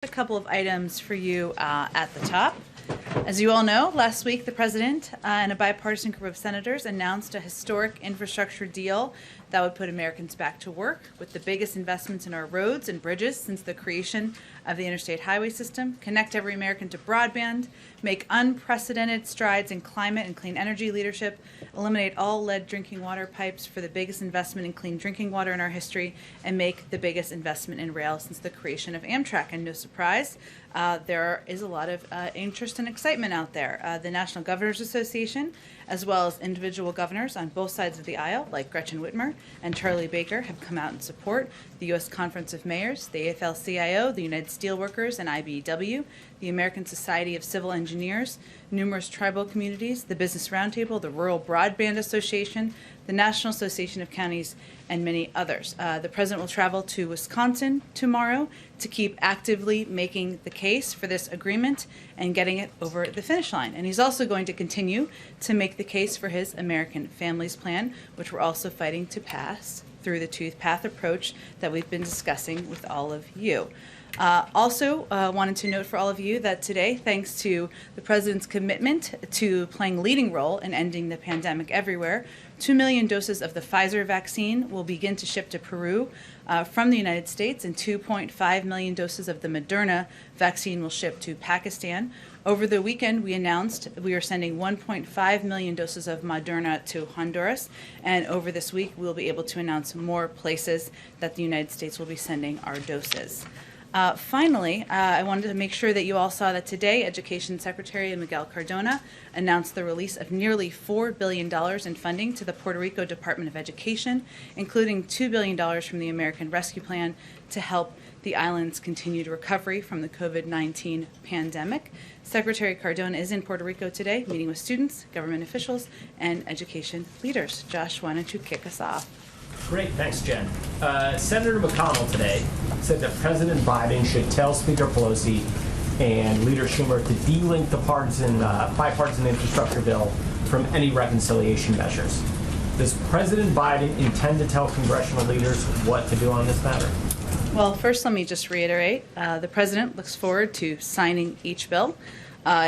A couple of items for you at the top. As you all know, last week the President and a bipartisan group of senators announced a historic infrastructure deal that would put Americans back to work with the biggest investments in our roads and bridges since the creation of the interstate highway system, connect every American to broadband, make unprecedented strides in climate and clean energy leadership, eliminate all lead drinking water pipes for the biggest investment in clean drinking water in our history, and make the biggest investment in rail since the creation of Amtrak. And no surprise, there is a lot of interest and excitement out there. The National Governors Association, as well as individual governors on both sides of the aisle, like Gretchen Whitmer and Charlie Baker, have come out in support. The U.S. Conference of Mayors, the AFL-CIO, the United Steelworkers and IBEW, the American Society of Civil Engineers, numerous tribal communities, the Business Roundtable, the Rural Broadband Association, the National Association of Counties, and many others. The President will travel to Wisconsin tomorrow to keep actively making the case for this agreement and getting it over the finish line. And he's also going to continue to make the case for his American Families Plan, which we're also fighting to pass through the tooth path approach that we've been discussing with all of you. Also wanted to note for all of you that today, thanks to the President's commitment to playing a leading role in ending the pandemic everywhere, 2 million doses of the Pfizer vaccine will begin to ship to Peru from the United States, and 2.5 million doses of the Moderna vaccine will ship to Pakistan. Over the weekend, we announced we are sending 1.5 million doses of Moderna to Honduras, and over this week, we'll be able to announce more places that the United States will be sending our doses. Finally, I wanted to make sure that you all saw that today, Education Secretary Miguel Cardona announced the release of nearly $4 billion in funding to the Puerto Rico Department of Education, including $2 billion from the American Rescue Plan to help the island's continued recovery from the COVID-19 pandemic. Secretary Cardona is in Puerto Rico today, meeting with students, government officials, and education leaders. Josh, why don't you kick us off? Great, thanks, Jen. Senator McConnell today said that President Biden should tell Speaker Pelosi and Leader Schumer to de-link the bipartisan infrastructure bill from any reconciliation measures. Does President Biden intend to tell congressional leaders what to do on this matter? Well, first, let me just reiterate, the President looks forward to signing each bill.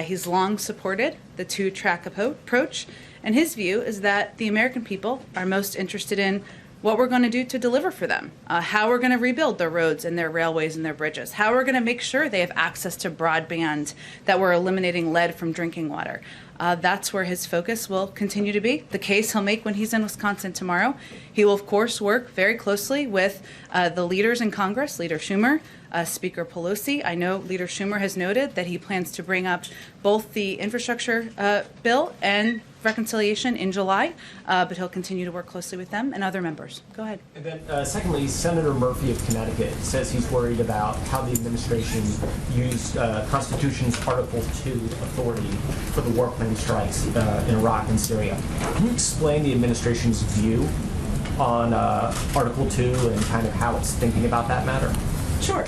He's long supported the two-track approach, and his view is that the American people are most interested in what we're going to do to deliver for them, how we're going to rebuild their roads and their railways and their bridges, how we're going to make sure they have access to broadband, that we're eliminating lead from drinking water. That's where his focus will continue to be. The case he'll make when he's in Wisconsin tomorrow. He will, of course, work very closely with the leaders in Congress, Leader Schumer, Speaker Pelosi. I know Leader Schumer has noted that he plans to bring up both the infrastructure bill and reconciliation in July, but he'll continue to work closely with them and other members. Go ahead. And then, secondly, Senator Murphy of Connecticut says he's worried about how the administration used Constitution's Article 2 authority for the warplane strikes in Iraq and Syria. Can you explain the administration's view on Article 2 and kind of how it's thinking about that matter? Sure.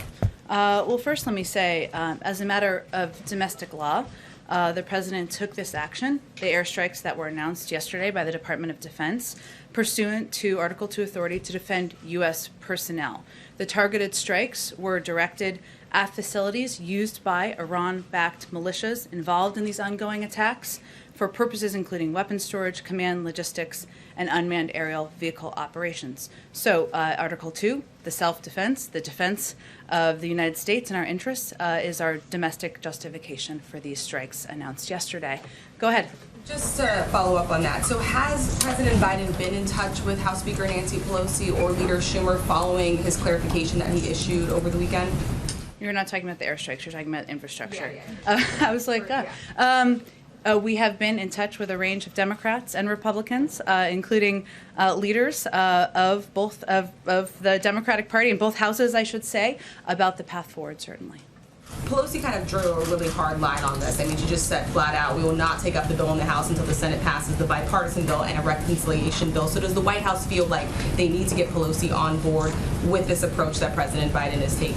Well, first let me say, as a matter of domestic law, the President took this action, the airstrikes that were announced yesterday by the Department of Defense, pursuant to Article 2 authority to defend U.S. personnel. The targeted strikes were directed at facilities used by Iran-backed militias involved in these ongoing attacks for purposes including weapons storage, command, logistics, and unmanned aerial vehicle operations. So Article 2, the self-defense, the defense of the United States and our interests is our domestic justification for these strikes announced yesterday. Go ahead. Just to follow up on that, so has President Biden been in touch with House Speaker Nancy Pelosi or Leader Schumer following his clarification that he issued over the weekend? You're not talking about the airstrikes, you're talking about infrastructure. Yeah. I was like, we have been in touch with a range of Democrats and Republicans, including leaders of both of the Democratic Party in both houses, I should say, about the path forward, certainly. Pelosi kind of drew a really hard line on this. I mean, she just said flat out, we will not take up the bill in the House until the Senate passes the bipartisan bill and a reconciliation bill. So does the White House feel like they need to get Pelosi on board with this approach that President Biden is taking?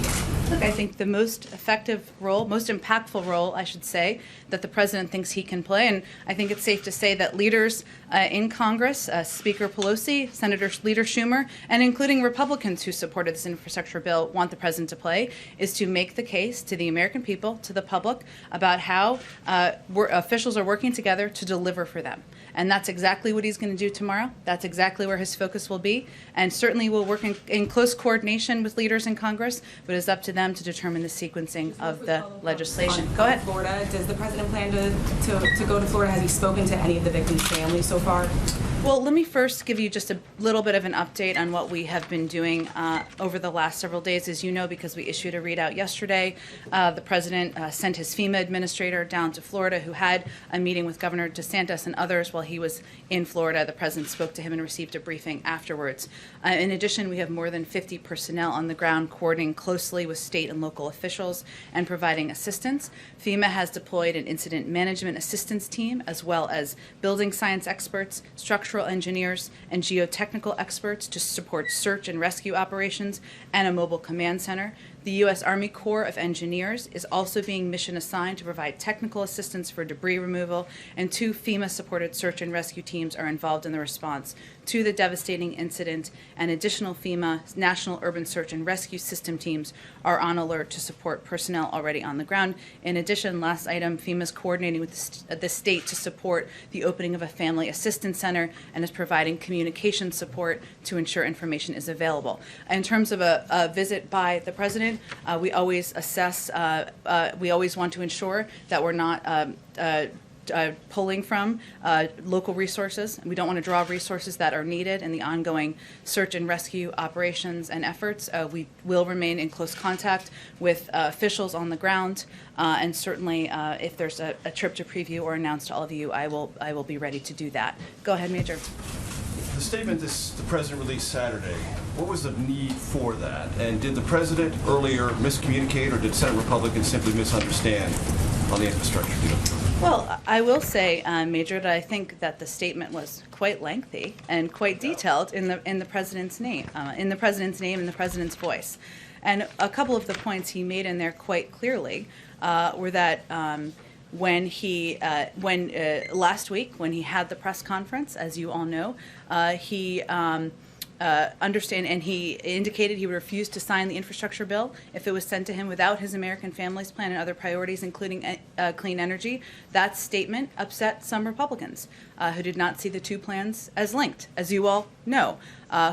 Look, I think the most effective role, most impactful role, I should say, that the president thinks he can play, and I think it's safe to say that leaders in Congress, Speaker Pelosi, Senator Leader Schumer, and including Republicans who supported this infrastructure bill, want the president to play, is to make the case to the American people, to the public, about how officials are working together to deliver for them. And that's exactly what he's going to do tomorrow. That's exactly where his focus will be. And certainly we'll work in close coordination with leaders in Congress, but it's up to them to determine the sequencing of the legislation. Go ahead. Florida, does the president plan to go to Florida? Has he spoken to any of the victims' families so far? Well, let me first give you just a little bit of an update on what we have been doing over the last several days. As you know, because we issued a readout yesterday, the president sent his FEMA administrator down to Florida, who had a meeting with Governor DeSantis and others while he was in Florida. The president spoke to him and received a briefing afterwards. In addition, we have more than 50 personnel on the ground coordinating closely with state and local officials and providing assistance. FEMA has deployed an incident management assistance team, as well as building science experts, structural engineers, and geotechnical experts to support search and rescue operations, and a mobile command center. The U.S. Army Corps of Engineers is also being mission assigned to provide technical assistance for debris removal, and 2 FEMA-supported search and rescue teams are involved in the response to the devastating incident, and additional FEMA National Urban Search and Rescue System teams are on alert to support personnel already on the ground. In addition, last item, FEMA is coordinating with the state to support the opening of a family assistance center and is providing communication support to ensure information is available. In terms of a visit by the president, we always assess, we always want to ensure that we're not pulling from local resources. We don't want to draw resources that are needed in the ongoing search and rescue operations and efforts. We will remain in close contact with officials on the ground, and certainly if there's a trip to preview or announce to all of you, I will be ready to do that. Go ahead, Major. The statement the president released Saturday, what was the need for that? And did the president earlier miscommunicate, or did Senate Republicans simply misunderstand on the infrastructure deal? Well, I will say, Major, that I think that the statement was quite lengthy and quite detailed in the president's name, and the president's voice. And a couple of the points he made in there quite clearly were that last week when he had the press conference, as you all know, he he indicated he would refuse to sign the infrastructure bill if it was sent to him without his American Families Plan and other priorities, including clean energy. That statement upset some Republicans who did not see the 2 plans as linked, as you all know,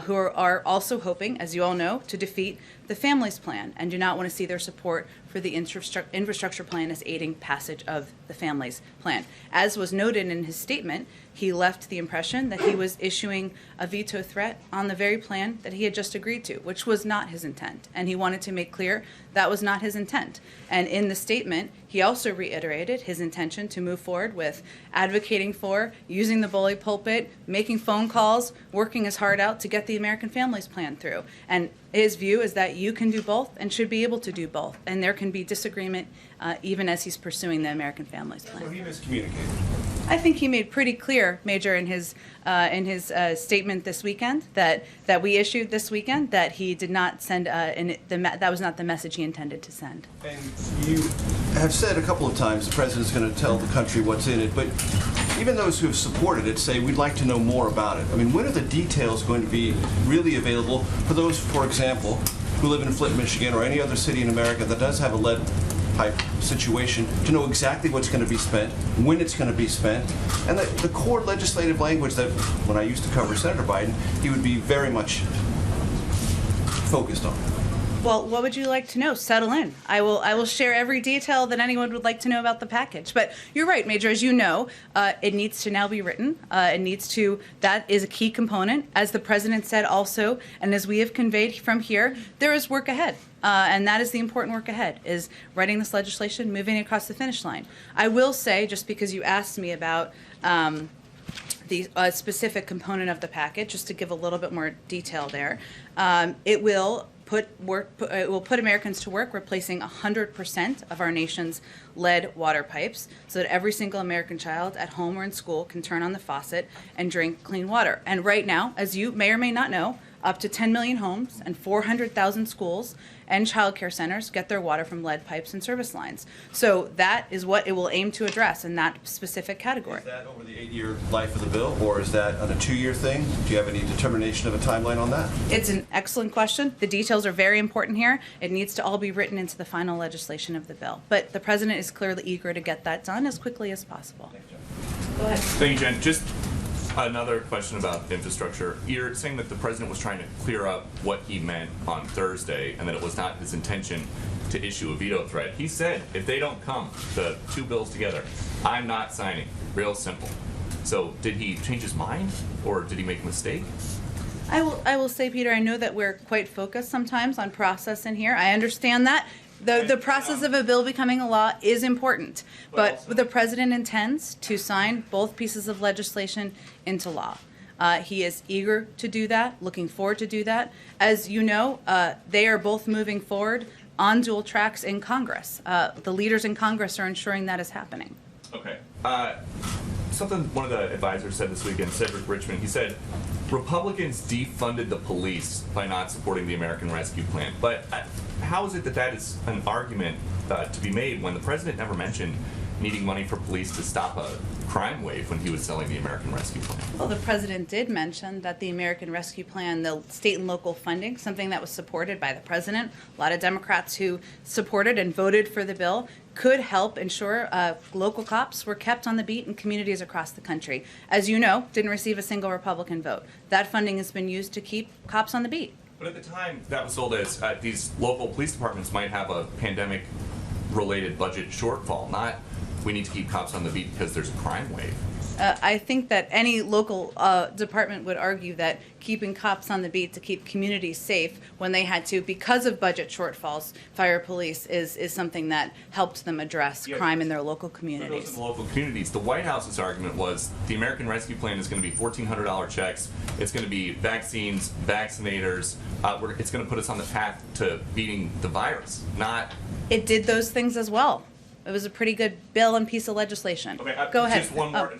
who are also hoping, as you all know, to defeat the Families Plan and do not want to see their support for the infrastructure plan as aiding passage of the Families Plan. As was noted in his statement, he left the impression that he was issuing a veto threat on the very plan that he had just agreed to, which was not his intent. And he wanted to make clear that was not his intent. And in the statement, he also reiterated his intention to move forward with advocating for, using the bully pulpit, making phone calls, working his heart out to get the American Families Plan through. And his view is that you can do both and should be able to do both. And there can be disagreement even as he's pursuing the American Families Plan. So he miscommunicated. I think he made pretty clear, Major, in his statement this weekend that we issued this weekend that he did not send that was not the message he intended to send. And you have said a couple of times the president's going to tell the country what's in it, but even those who have supported it say we'd like to know more about it. I mean, when are the details going to be really available for those, for example, who live in Flint, Michigan, or any other city in America that does have a lead pipe situation, to know exactly what's going to be spent, when it's going to be spent, and the core legislative language that, when I used to cover Senator Biden, he would be very much focused on? Well, what would you like to know? Settle in. I will share every detail that anyone would like to know about the package. But you're right, Major. As you know, it needs to now be written. That is a key component. As the president said also, and as we have conveyed from here, there is work ahead. And that is the important work ahead, is writing this legislation, moving it across the finish line. I will say, just because you asked me about the specific component of the package, just to give a little bit more detail there, it will put Americans to work replacing 100% of our nation's lead water pipes so that every single American child at home or in school can turn on the faucet and drink clean water. And right now, as you may or may not know, Up to 10 million homes and 400,000 schools and child care centers get their water from lead pipes and service lines. So that is what it will aim to address in that specific category. Is that over the 8-year life of the bill, or is that on a 2-year thing? Do you have any determination of a timeline on that? It's an excellent question. The details are very important here. It needs to all be written into the final legislation of the bill. But the president is clearly eager to get that done as quickly as possible. Go ahead. Thank you, Jen. Just another question about infrastructure. You're saying that the president was trying to clear up what he meant on Thursday and that it was not his intention to issue a veto threat. He said, if they don't come, the two bills together, I'm not signing. Real simple. So did he change his mind or did he make a mistake? I will say, Peter, I know that we're quite focused sometimes on process in here. I understand that. The process of a bill becoming a law is important, but the president intends to sign both pieces of legislation into law. He is eager to do that, looking forward to do that. As you know, they are both moving forward on dual tracks in Congress. The leaders in Congress are ensuring that is happening. Okay. Something one of the advisors said this weekend, Cedric Richmond, he said, Republicans defunded the police by not supporting the American Rescue Plan. But how is it that that is an argument to be made when the president never mentioned needing money for police to stop a crime wave when he was selling the American Rescue Plan? Well, the president did mention that the American Rescue Plan, the state and local funding, something that was supported by the president, a lot of Democrats who supported and voted for the bill, could help ensure local cops were kept on the beat in communities across the country. As you know, didn't receive a single Republican vote. That funding has been used to keep cops on the beat. But at the time, that was sold as these local police departments might have a pandemic-related budget shortfall, not we need to keep cops on the beat because there's a crime wave. I think that any local department would argue that keeping cops on the beat to keep communities safe when they had to, because of budget shortfalls, fire police is something that helped them address crime in their local For those communities. in the local communities, the White House's argument was the American Rescue Plan is going to be $1,400 checks. It's going to be vaccines, vaccinators. It's going to put us on the path to beating the virus, not... It did those things as well. It was a pretty good bill and piece of legislation. Okay, Go ahead. Just one more.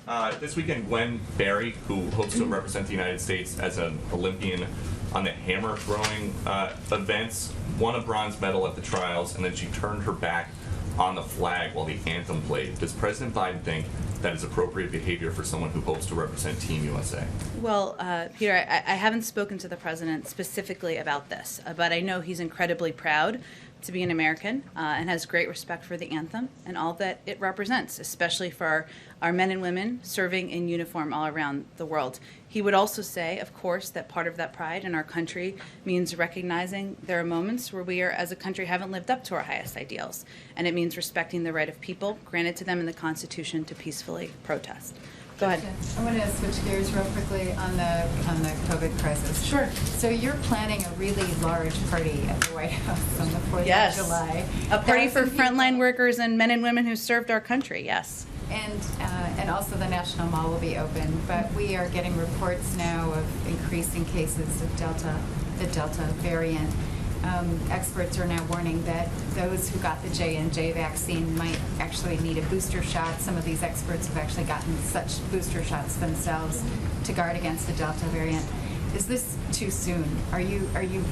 Oh. This weekend, Gwen Berry, who hopes to represent the United States as an Olympian on the hammer throwing events, won a bronze medal at the trials, and then she turned her back on the flag while the anthem played. Does President Biden think that is appropriate behavior for someone who hopes to represent Team USA? Well, Peter, I haven't spoken to the president specifically about this, but I know he's incredibly proud to be an American and has great respect for the anthem and all that it represents, especially for our men and women serving in uniform all around the world. He would also say, of course, that part of that pride in our country means recognizing there are moments where we are, as a country, haven't lived up to our highest ideals, and it means respecting the right of people granted to them in the Constitution to peacefully protest. Go ahead. I want to switch gears real quickly on the COVID crisis. Sure. So you're planning a really large party at the White House on the 4th Yes. of July. A party for 1,000 people. frontline workers and men and women who served our country, yes. And also the National Mall will be open, but we are getting reports now of increasing cases of the Delta variant. Experts are now warning that those who got the J&J vaccine might actually need a booster shot. Some of these experts have actually gotten such booster shots themselves to guard against the Delta variant. Is this too soon? Are you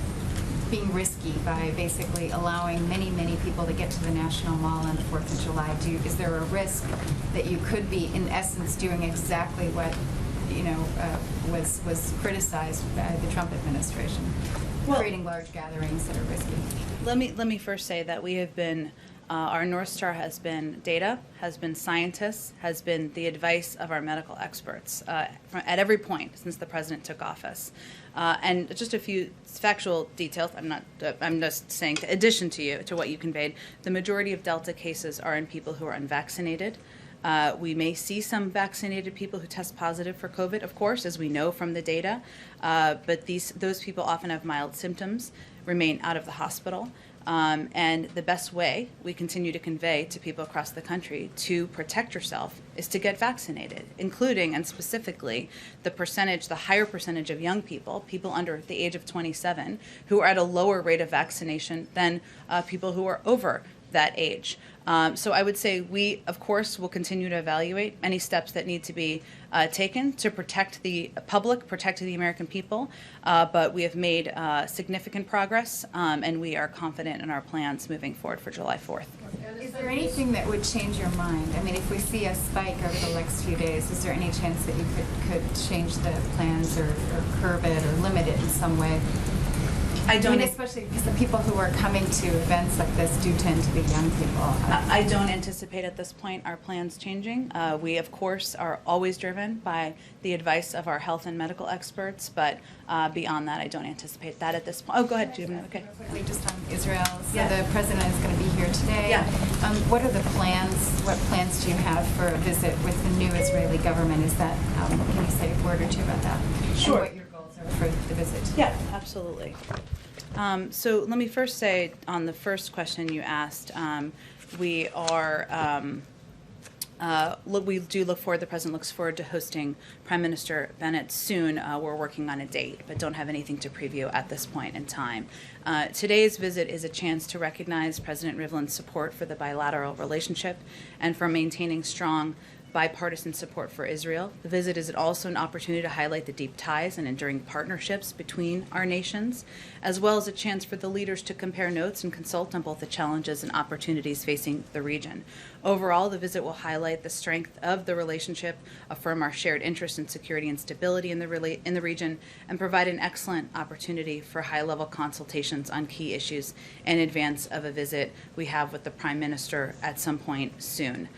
being risky by basically allowing many, many people to get to the National Mall on the 4th of July? Is there a risk that you could be, in essence, doing exactly what was criticized by the Trump administration? Well, creating large gatherings that are risky. Let me first say that we have been, our North Star has been data, has been scientists, has been the advice of our medical experts at every point since the president took office. And just a few factual details. I'm just saying, in addition to what you conveyed, the majority of Delta cases are in people who are unvaccinated. We may see some vaccinated people who test positive for COVID, of course, as we know from the data, but those people often have mild symptoms, remain out of the hospital, and the best way we continue to convey to people across the country to protect yourself is to get vaccinated, including and specifically the higher percentage of young people under the age of 27, who are at a lower rate of vaccination than people who are over that age. So I would say we, of course, will continue to evaluate any steps that need to be taken to protect the public, protect the American people, but we have made significant progress, and we are confident in our plans moving forward for July 4th. Is there anything that would change your mind? I mean, if we see a spike over the next few days, is there any chance that you could change the plans or curb it or limit it in some way? I mean, especially because the people who are coming to events like this do tend to be young people. I don't anticipate at this point our plans changing. We, of course, are always driven by the advice of our health and medical experts, but beyond that, I don't anticipate that at this point. Oh, go ahead, Judy. Okay. Quickly, just on Israel. So Yeah. the president is going to be here today. Yeah. What are the plans? What plans do you have for a visit with the new Israeli government? Is that, can you say a word or two about that? Sure. And what your goals are for the visit? Yeah, absolutely. So let me first say, on the first question you asked, we are, we do look forward, the President looks forward to hosting Prime Minister Bennett soon. We're working on a date, but don't have anything to preview at this point in time. Today's visit is a chance to recognize President Rivlin's support for the bilateral relationship and for maintaining strong bipartisan support for Israel. The visit is also an opportunity to highlight the deep ties and enduring partnerships between our nations, as well as a chance for the leaders to compare notes and consult on both the challenges and opportunities facing the region. Overall, the visit will highlight the strength of the relationship, affirm our shared interest in security and stability in the region, and provide an excellent opportunity for high-level consultations on key issues in advance of a visit we have with the Prime Minister at some point soon.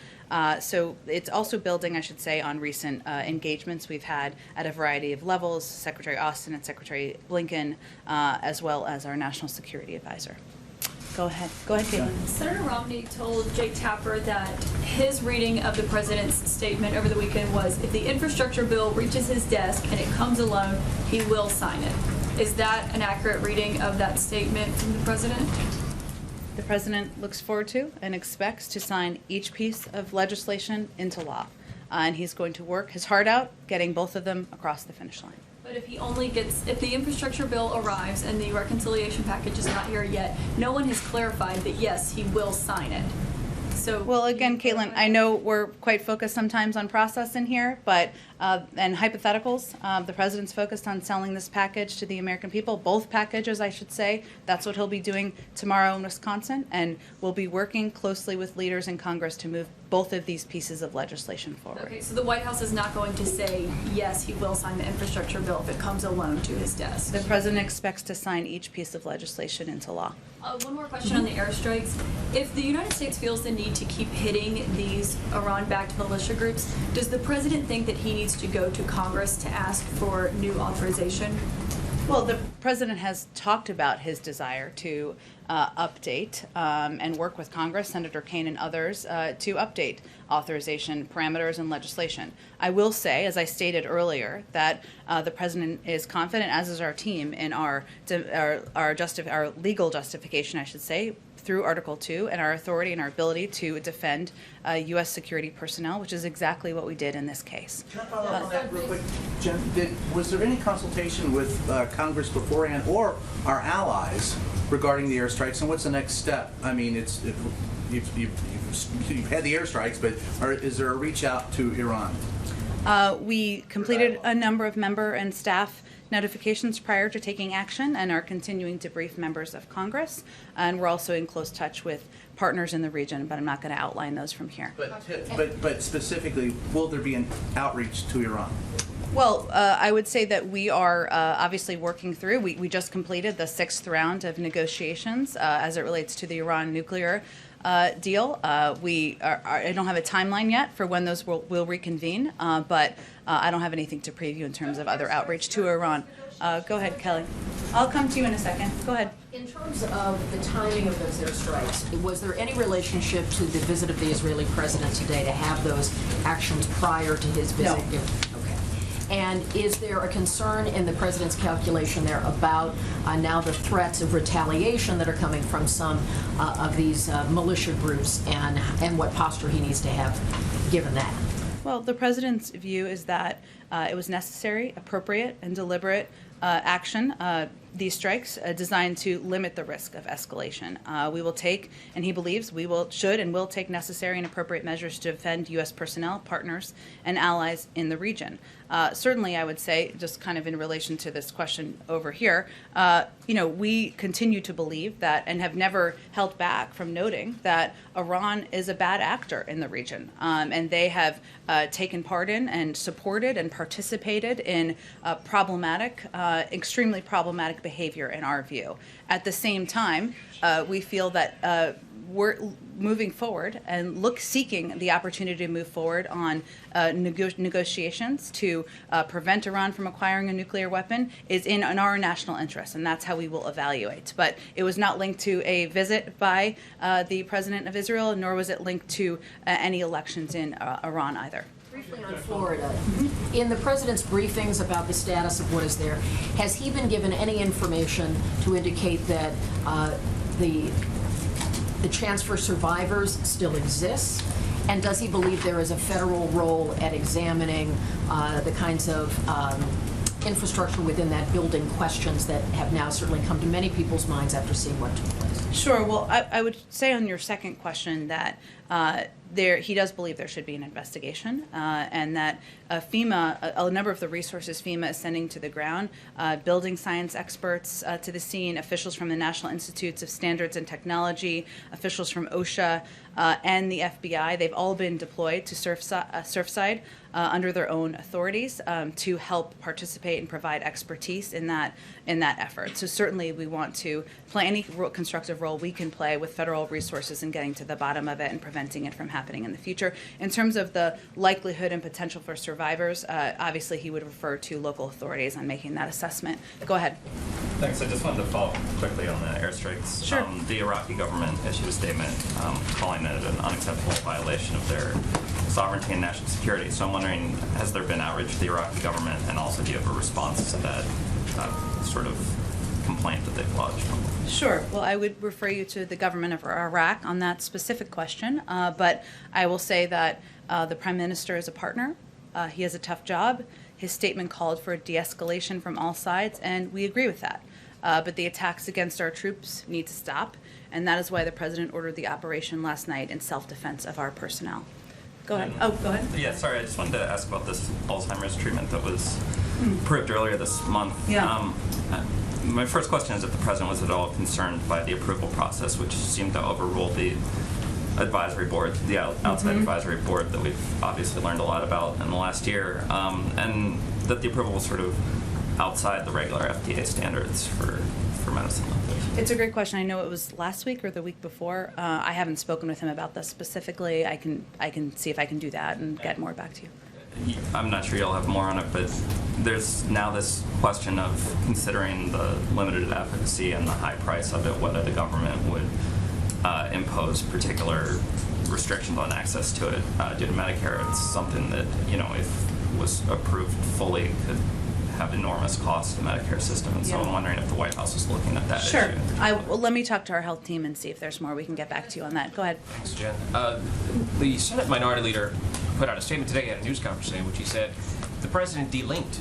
So it's also building, I should say, on recent engagements we've had at a variety of levels, Secretary Austin and Secretary Blinken, as well as our National Security Advisor. Go ahead, Caitlin. Senator Romney told Jake Tapper that his reading of the president's statement over the weekend was, if the infrastructure bill reaches his desk and it comes alone, he will sign it. Is that an accurate reading of that statement from the president? The President looks forward to and expects to sign each piece of legislation into law. And he's going to work his heart out, getting both of them across the finish line. But if the infrastructure bill arrives and the reconciliation package is not here yet, no one has clarified that, yes, he will sign it. So, well, again, Caitlin, I know we're quite focused sometimes on process in here, but and hypotheticals. The president's focused on selling this package to the American people, both packages, I should say. That's what he'll be doing tomorrow in Wisconsin, and we'll be working closely with leaders in Congress to move both of these pieces of legislation forward. Okay, so the White House is not going to say, yes, he will sign the infrastructure bill if it comes alone to his desk. The president expects to sign each piece of legislation into law. One more question on the airstrikes. If the United States feels the need to keep hitting these Iran-backed militia groups, does the president think that he needs to go to Congress to ask for new authorization? Well, the president has talked about his desire to update and work with Congress, Senator Kaine and others, to update authorization parameters and legislation. I will say, as I stated earlier, that the president is confident, as is our team, in our legal justification, I should say, through Article 2 and our authority and our ability to defend U.S. security personnel, which is exactly what we did in this case. Can I follow up on that real quick? Jen, was there any consultation with Congress beforehand or our allies regarding the airstrikes, and what's the next step? I mean, you've had the airstrikes, but is there a reach out to Iran? We completed a number of member and staff notifications prior to taking action and are continuing to brief members of Congress. And we're also in close touch with partners in the region, but I'm not going to outline those from here. But specifically, will there be an outreach to Iran? Well, I would say that we are obviously working through. We just completed the 6th round of negotiations as it relates to the Iran nuclear deal. I don't have a timeline yet for when those will reconvene, but I don't have anything to preview in terms of other outreach to Iran. Go ahead, Kelly. I'll come to you in a second. Go ahead. In terms of the timing of those airstrikes, was there any relationship to the visit of the Israeli president today to have those actions prior to his visit? No. Okay. And is there a concern in the president's calculation there about now the threats of retaliation that are coming from some of these militia groups and what posture he needs to have given that? Well, the president's view is that it was necessary, appropriate, and deliberate action, these strikes, designed to limit the risk of escalation. We will take, and he believes we should and will take necessary and appropriate measures to defend U.S. personnel, partners, and allies in the region. Certainly, I would say, just kind of in relation to this question over here, we continue to believe that and have never held back from noting that Iran is a bad actor in the region. And they have taken part in and supported and participated in extremely problematic behavior in our view. At the same time, we feel that we're moving forward and seeking the opportunity to move forward on negotiations to prevent Iran from acquiring a nuclear weapon is in our national interest, and that's how we will evaluate. But it was not linked to a visit by the President of Israel, nor was it linked to any elections in Iran either. Briefly on Florida, in the president's briefings about the status of what is there, has he been given any information to indicate that the chance for survivors still exists? And does he believe there is a federal role at examining the kinds of infrastructure within that building questions that have now certainly come to many people's minds after seeing what took place? Sure. Well, I would say on your second question that he does believe there should be an investigation, and that FEMA, a number of the resources FEMA is sending to the ground, building science experts to the scene, officials from the National Institutes of Standards and Technology, officials from OSHA, and the FBI, they've all been deployed to Surfside under their own authorities to help participate and provide expertise in that effort. So certainly we want to play any constructive role we can play with federal resources in getting to the bottom of it and preventing it from happening in the future. In terms of the likelihood and potential for survivors, obviously he would refer to local authorities on making that assessment. Go ahead. Thanks. I just wanted to follow up quickly on the airstrikes. Sure. The Iraqi government issued a statement calling it an unacceptable violation of their sovereignty and national security. So I'm wondering, has there been outrage to the Iraqi government, and also do you have a response to that sort of complaint that they've lodged? Sure. Well, I would refer you to the government of Iraq on that specific question, but I will say that the Prime Minister is a partner. He has a tough job. His statement called for de-escalation from all sides, and we agree with that. But the attacks against our troops need to stop, and that is why the President ordered the operation last night in self-defense of our personnel. Go ahead. Oh, go ahead. Yeah, sorry, I just wanted to ask about this Alzheimer's treatment that was approved earlier this month. Yeah. My first question is if the President was at all concerned by the approval process, which seemed to overrule the advisory board, the outside advisory board that we've obviously learned a lot about in the last year, and that the approval was sort of outside the regular FDA standards for medicine like this. It's a great question. I know it was last week or the week before. I haven't spoken with him about this specifically. I can see if I can do that and get more back to you. I'm not sure you'll have more on it, but there's now this question of considering the limited efficacy and the high price of it, whether the government would impose particular restrictions on access to it due to Medicare. It's something that, if was approved fully, could have enormous costs to the Medicare system. And so I'm wondering if the White House is looking at that Sure. issue. Well, let me talk to our health team and see if there's more. We can get back to you on that. Go ahead. Thanks, Jen. The Senate Minority Leader put out a statement today at a news conference in which he said the president delinked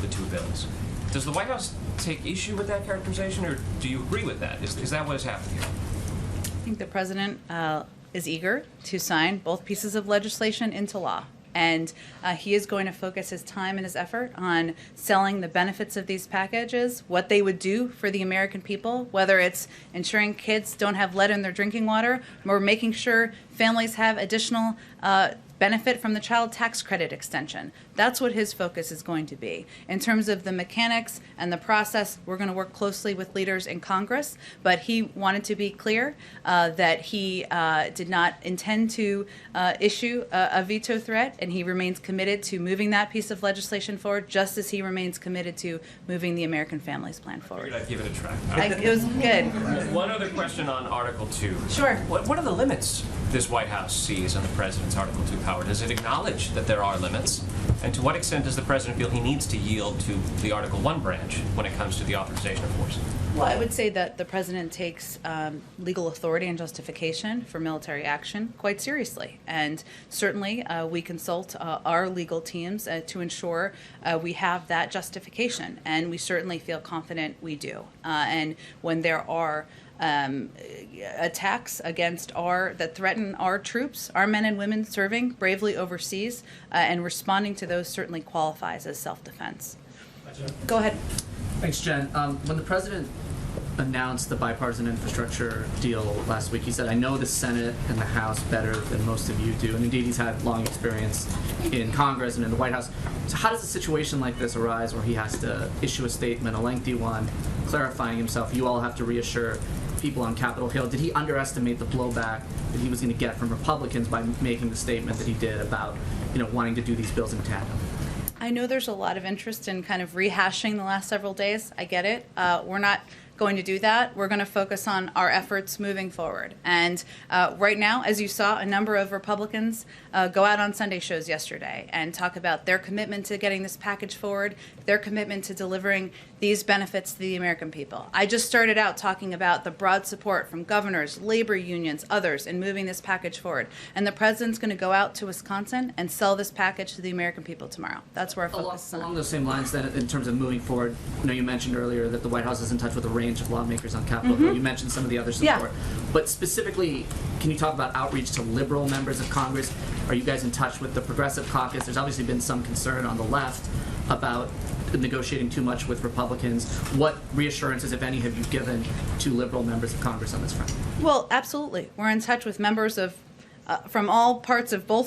the two bills. Does the White House take issue with that characterization, or do you agree with that? Is that what has happened here? I think the president is eager to sign both pieces of legislation into law. And he is going to focus his time and his effort on selling the benefits of these packages, what they would do for the American people, whether it's ensuring kids don't have lead in their drinking water, or making sure families have additional benefit from the child tax credit extension. That's what his focus is going to be. In terms of the mechanics and the process, we're going to work closely with leaders in Congress, but he wanted to be clear that he did not intend to issue a veto threat, and he remains committed to moving that piece of legislation forward, just as he remains committed to moving the American Families Plan forward. I'd give it a try. It was good. One other question on Article 2. Sure. What are the limits this White House sees on the president's Article 2 power? Does it acknowledge that there are limits? And to what extent does the president feel he needs to yield to the Article 1 branch when it comes to the authorization of force? Well, I would say that the president takes legal authority and justification for military action quite seriously. And certainly we consult our legal teams to ensure we have that justification. And we certainly feel confident we do. And when there are attacks against that threaten our troops, our men and women serving bravely overseas, and responding to those certainly qualifies as self-defense. Go ahead. Thanks, Jen. When the president announced the bipartisan infrastructure deal last week, he said, "I know the Senate and the House better than most of you do," and indeed he's had long experience in Congress and in the White House. So how does a situation like this arise where he has to issue a statement, a lengthy one, clarifying himself? You all have to reassure people on Capitol Hill. Did he underestimate the blowback that he was going to get from Republicans by making the statement that he did about, wanting to do these bills in tandem? I know there's a lot of interest in kind of rehashing the last several days. I get it. We're not going to do that. We're going to focus on our efforts moving forward. And right now, as you saw, a number of Republicans go out on Sunday shows yesterday and talk about their commitment to getting this package forward, their commitment to delivering these benefits to the American people. I just started out talking about the broad support from governors, labor unions, others in moving this package forward. And the president's going to go out to Wisconsin and sell this package to the American people tomorrow. That's where our focus is on. Along those same lines, then, in terms of moving forward, you mentioned earlier that the White House is in touch with a range of lawmakers on Capitol Hill. You mentioned some of the other support. Yeah. But specifically, can you talk about outreach to liberal members of Congress? Are you guys in touch with the Progressive Caucus? There's obviously been some concern on the left about negotiating too much with Republicans. What reassurances, if any, have you given to liberal members of Congress on this front? Well, absolutely. We're in touch with members of from all parts of all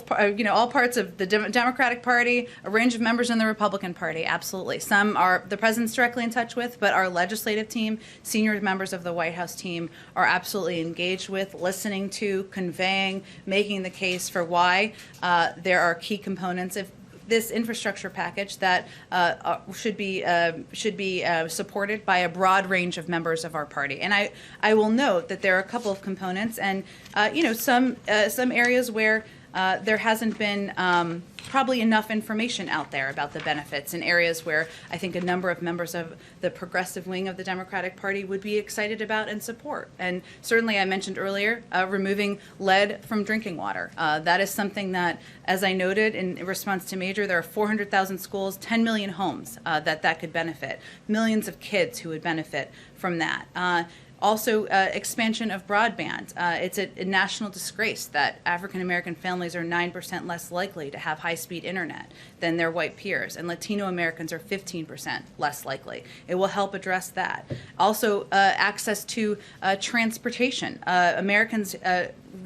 parts of the Democratic Party, a range of members in the Republican Party. Absolutely. Some are the president's directly in touch with, but our legislative team, senior members of the White House team are absolutely engaged with, listening to, conveying, making the case for why there are key components of this infrastructure package that should be supported by a broad range of members of our party. And I will note that there are a couple of components, and some areas where there hasn't been probably enough information out there about the benefits, in areas where I think a number of members of the progressive wing of the Democratic Party would be excited about and support. And certainly I mentioned earlier, removing lead from drinking water. That is something that, as I noted in response to Major, there are 400,000 schools, 10 million homes that could benefit, millions of kids who would benefit from that. Also, expansion of broadband. It's a national disgrace that African American families are 9% less likely to have high-speed internet than their white peers, and Latino Americans are 15% less likely. It will help address that. Also, access to transportation. Americans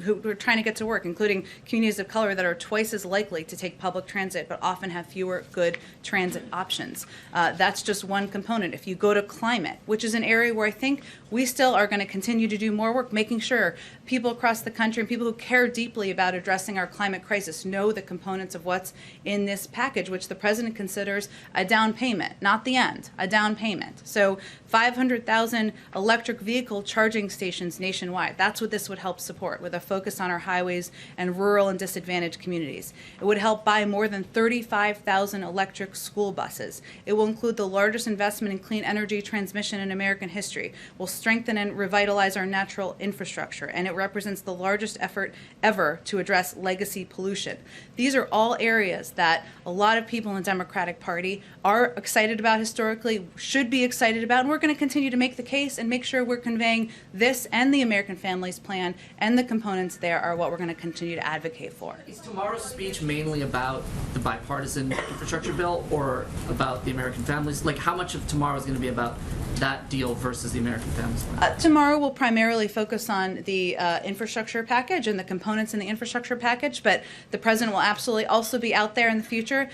who are trying to get to work, including communities of color that are twice as likely to take public transit but often have fewer good transit options. That's just one component. If you go to climate, which is an area where I think we still are going to continue to do more work, making sure people across the country and people who care deeply about addressing our climate crisis know the components of what's in this package, which the president considers a down payment, not the end, a down payment. So 500,000 electric vehicle charging stations nationwide. That's what this would help support, with a focus on our highways and rural and disadvantaged communities. It would help buy more than 35,000 electric school buses. It will include the largest investment in clean energy transmission in American history, will strengthen and revitalize our natural infrastructure, and it represents the largest effort ever to address legacy pollution. These are all areas that a lot of people in the Democratic Party are excited about historically, should be excited about, and we're going to continue to make the case and make sure we're conveying this and the American Families Plan and the components there are what we're going to continue to advocate for. Is tomorrow's speech mainly about the bipartisan infrastructure bill or about the American families? Like, how much of tomorrow is going to be about that deal versus the American Families Plan? Tomorrow we'll primarily focus on the infrastructure package and the components in the infrastructure package, but the president will absolutely also be out there in the future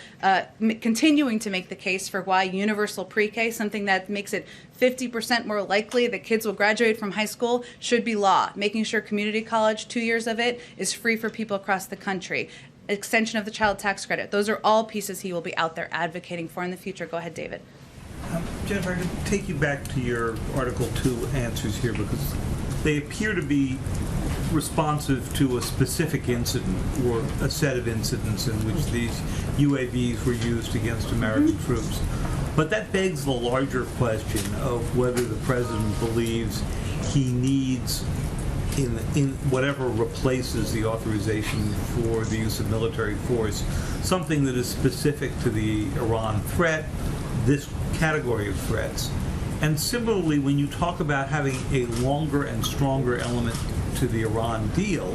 continuing to make the case for why universal pre-K, something that makes it 50% more likely that kids will graduate from high school, should be law. Making sure community college, 2 years of it, is free for people across the country. Extension of the child tax credit. Those are all pieces he will be out there advocating for in the future. Go ahead, David. Jennifer, I'm going to take you back to your Article 2 answers here, because they appear to be responsive to a specific incident or a set of incidents in which these UAVs were used against American troops. But that begs the larger question of whether the president believes he needs, in whatever replaces the authorization for the use of military force, something that is specific to the Iran threat, this category of threats. And similarly, when you talk about having a longer and stronger element to the Iran deal,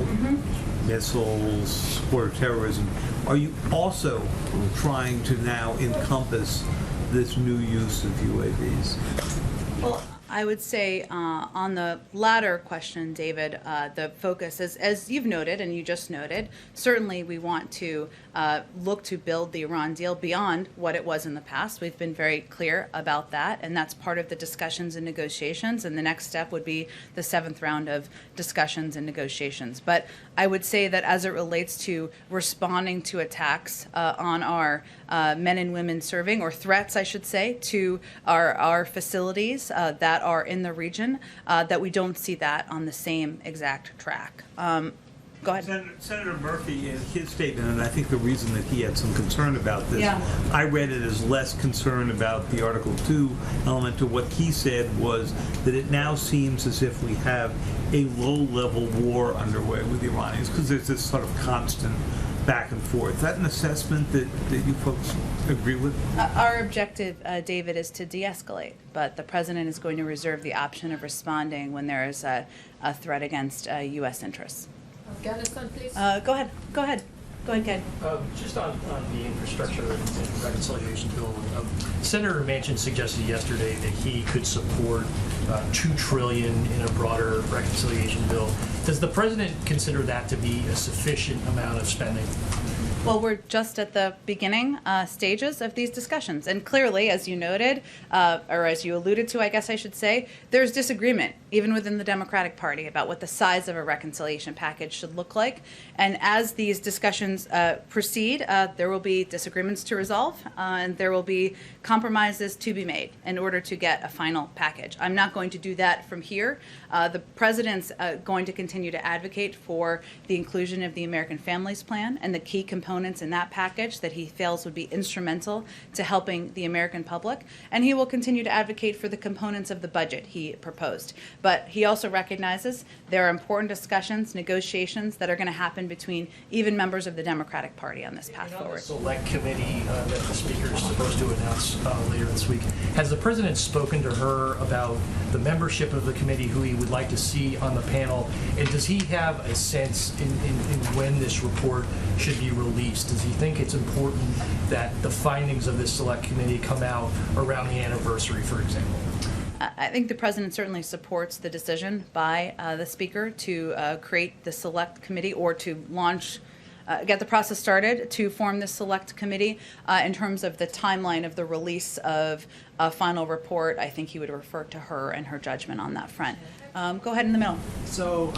missiles, support of terrorism, are you also trying to now encompass this new use of UAVs? Well, I would say on the latter question, David, the focus, as you've noted and you just noted, certainly we want to look to build the Iran deal beyond what it was in the past. We've been very clear about that, and that's part of the discussions and negotiations, and the next step would be the 7th round of discussions and negotiations. But I would say that as it relates to responding to attacks on our men and women serving, or threats, I should say, to our facilities that are in the region, that we don't see that on the same exact track. Go ahead. Senator Murphy, in his statement, and I think the reason that he had some concern about this, I read it as less concern about the Article 2 element. To what he said was that it now seems as if we have a low-level war underway with the Iranians, because there's this sort of constant back and forth. Is that an assessment that you folks agree with? Our objective, David, is to de-escalate, but the president is going to reserve the option of responding when there is a threat against U.S. interests. Afghanistan, please. Go ahead, Ken. Just on the infrastructure and reconciliation bill, Senator Manchin suggested yesterday that he could support $2 trillion in a broader reconciliation bill. Does the president consider that to be a sufficient amount of spending? Well, we're just at the beginning stages of these discussions. And clearly, as you noted, or as you alluded to, I guess I should say, there's disagreement, even within the Democratic Party, about what the size of a reconciliation package should look like. And as these discussions proceed, there will be disagreements to resolve, and there will be compromises to be made in order to get a final package. I'm not going to do that from here. The president's going to continue to advocate for the inclusion of the American Families Plan and the key components in that package that he feels would be instrumental to helping the American public. And he will continue to advocate for the components of the budget he proposed. But he also recognizes there are important discussions, negotiations that are going to happen between even members of the Democratic Party on this path forward. The select committee that the speaker is supposed to announce later this week, has the president spoken to her about the membership of the committee, who he would like to see on the panel? And does he have a sense in when this report should be released? Does he think it's important that the findings of this select committee come out around the anniversary, for example? I think the president certainly supports the decision by the speaker to create the select committee, or to launch, get the process started to form this select committee. In terms of the timeline of the release of a final report, I think he would refer to her and her judgment on that front. Go ahead in the middle. So,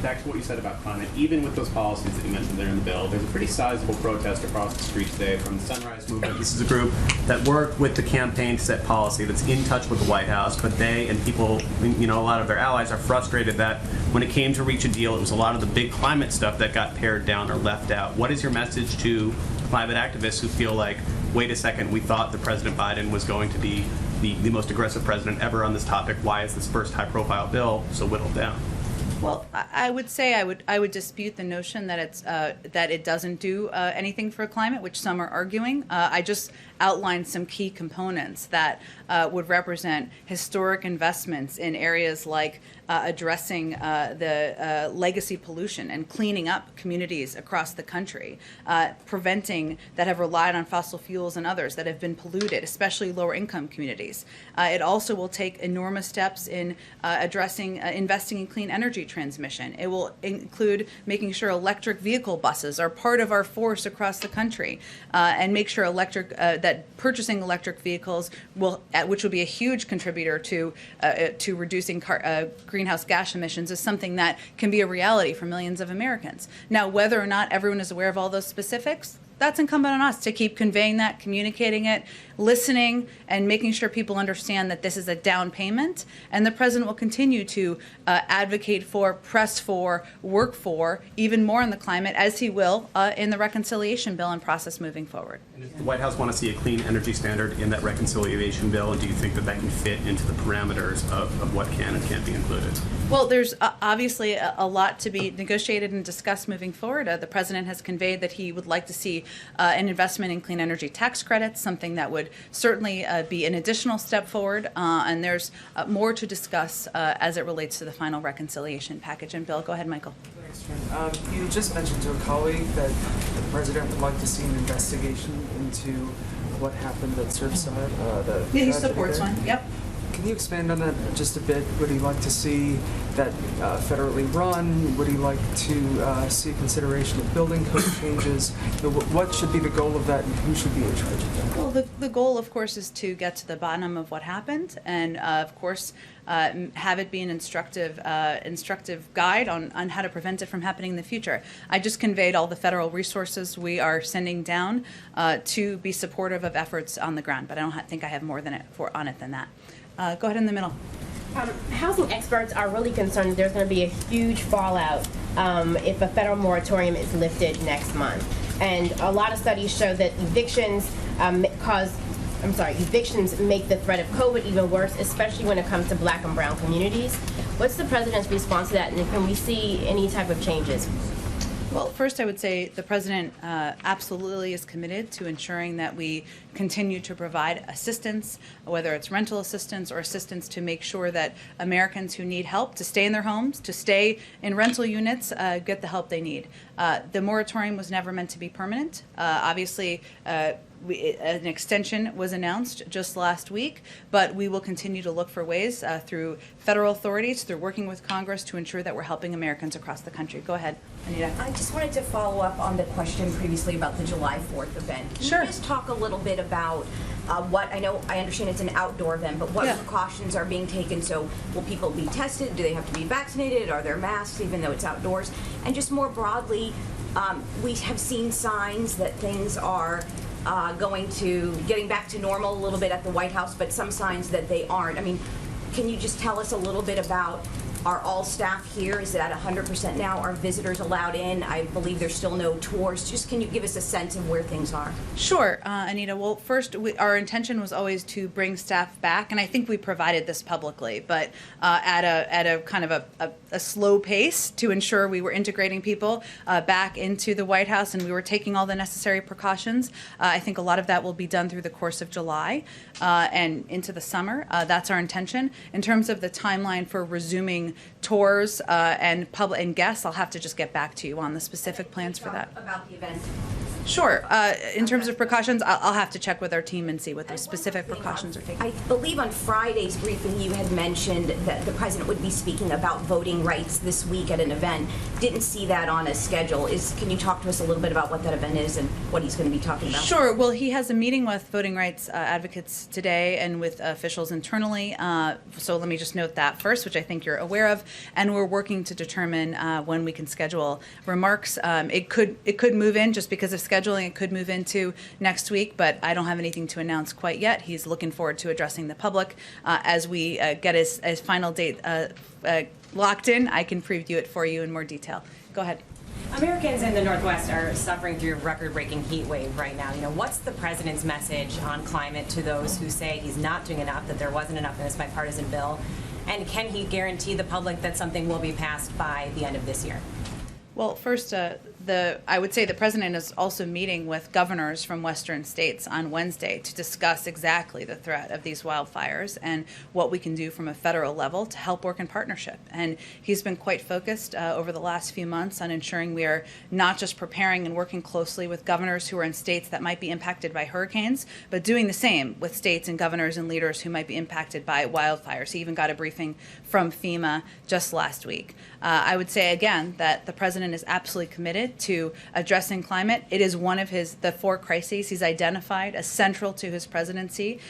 back to what you said about climate, even with those policies that you mentioned there in the bill, there's a pretty sizable protest across the street today from the Sunrise Movement. This is a group that worked with the campaign to set policy, that's in touch with the White House, but they and people, a lot of their allies are frustrated that when it came to reach a deal, it was a lot of the big climate stuff that got pared down or left out. What is your message to climate activists who feel like, wait a second, we thought that President Biden was going to be the most aggressive president ever on this topic? Why is this first high-profile bill so whittled down? Well, I would say I would dispute the notion that it's that it doesn't do anything for climate, which some are arguing. I just outlined some key components that would represent historic investments in areas like addressing the legacy pollution and cleaning up communities across the country, preventing that have relied on fossil fuels and others that have been polluted, especially lower income communities. It also will take enormous steps in addressing, investing in clean energy transmission. It will include making sure electric vehicle buses are part of our force across the country, and make sure that purchasing electric vehicles which will be a huge contributor to reducing greenhouse gas emissions, is something that can be a reality for millions of Americans. Now, whether or not everyone is aware of all those specifics, that's incumbent on us to keep conveying that, communicating it, listening, and making sure people understand that this is a down payment. And the president will continue to advocate for, press for, work for even more on the climate, as he will in the reconciliation bill and process moving forward. Does the White House want to see a clean energy standard in that reconciliation bill, and do you think that that can fit into the parameters of what can and can't be included? Well, there's obviously a lot to be negotiated and discussed moving forward. The president has conveyed that he would like to see an investment in clean energy tax credits, something that would certainly be an additional step forward. And there's more to discuss as it relates to the final reconciliation package. And Bill, go ahead, Michael. Thanks, Jen. You just mentioned to a colleague that the president would like to see an investigation into what happened at Surfside. Yeah, he supports one. Yep. Can you expand on that just a bit? Would he like to see that federally run? Would he like to see consideration of building code changes? What should be the goal of that, and who should be in charge of that? Well, the goal, of course, is to get to the bottom of what happened, and of course, have it be an instructive guide on how to prevent it from happening in the future. I just conveyed all the federal resources we are sending down to be supportive of efforts on the ground, but I don't think I have more than that. Go ahead in the middle. Housing experts are really concerned that there's going to be a huge fallout if a federal moratorium is lifted next month. And a lot of studies show that evictions make the threat of COVID even worse, especially when it comes to Black and brown communities. What's the president's response to that, and can we see any type of changes? Well, first I would say the president absolutely is committed to ensuring that we continue to provide assistance, whether it's rental assistance or assistance to make sure that Americans who need help to stay in their homes, to stay in rental units, get the help they need. The moratorium was never meant to be permanent. Obviously, an extension was announced just last week, but we will continue to look for ways through federal authorities, through working with Congress, to ensure that we're helping Americans across the country. Go ahead, Anita. I just wanted to follow up on the question previously about the July 4th event. Can you just talk a little bit about I understand it's an outdoor event, but what precautions are being taken? So will people be tested? Do they have to be vaccinated? Are there masks even though it's outdoors? And just more broadly, we have seen signs that things are getting back to normal a little bit at the White House, but some signs that they aren't. I mean, can you just tell us a little bit about, are all staff here? Is it at 100% now? Are visitors allowed in? I believe there's still no tours. Just can you give us a sense of where things are? Sure, Anita. Well, first, our intention was always to bring staff back, and I think we provided this publicly, but at a kind of a slow pace to ensure we were integrating people back into the White House, and we were taking all the necessary precautions. I think a lot of that will be done through the course of July and into the summer. That's our intention. In terms of the timeline for resuming tours and guests, I'll have to just get back to you on the specific plans for that. About the event. Sure. In terms of precautions, I'll have to check with our team and see what the specific precautions are taken. I believe on Friday's briefing you had mentioned that the president would be speaking about voting rights this week at an event. Didn't see that on his schedule. Can you talk to us a little bit about what that event is and what he's going to be talking about? Sure. Well, he has a meeting with voting rights advocates today and with officials internally. So let me just note that first, which I think you're aware of, and we're working to determine when we can schedule remarks. It could move in just because of scheduling. It could move into next week, but I don't have anything to announce quite yet. He's looking forward to addressing the public as we get his final date locked in. I can preview it for you in more detail. Go ahead. Americans in the Northwest are suffering through a record-breaking heat wave right now. What's the president's message on climate to those who say he's not doing enough, that there wasn't enough in this bipartisan bill? And can he guarantee the public that something will be passed by the end of this year? Well, first, I would say the president is also meeting with governors from western states on Wednesday to discuss exactly the threat of these wildfires and what we can do from a federal level to help work in partnership. And he's been quite focused over the last few months on ensuring we are not just preparing and working closely with governors who are in states that might be impacted by hurricanes, but doing the same with states and governors and leaders who might be impacted by wildfires. He even got a briefing from FEMA just last week. I would say again that the president is absolutely committed to addressing climate. It is one of the four crises he's identified as central to his presidency.